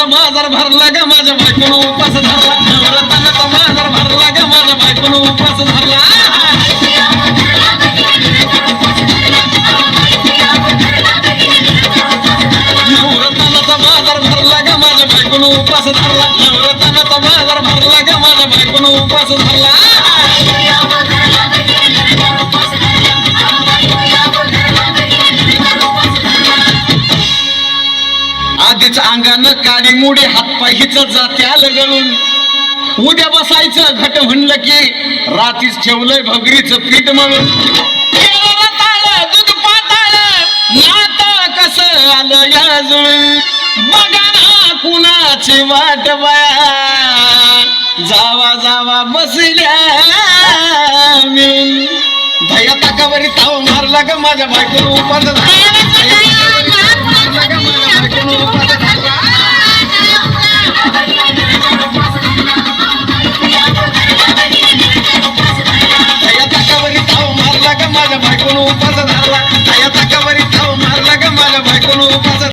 नवरत्नाचा बाजार भरला ग माझ्या बायकोनं उपास धरला नवरत्नाचा बाजार भरला ग माझ्या बायकोनं उपास धरला नवरत्नाचा बाजार भरला ग माझ्या बायकोनं उपास धरला नवरत्नाचा बाजार भरला ग माझ्या बायकोनं उपास धरला आधीच अंगानं काळी मुडी हातपायच जात्याल गळून उद्या बसायचं घट म्हणलं की रात्रीच ठेवलंय भगरीचं पीठ म्हणून दूध पाताळ नात कसं आलं याजून बघा ना कुणाची वाट बाया जावा जावा बसल्या मिळून भया ताकावरी ताव मारला ग माझ्या बायकोनं उपास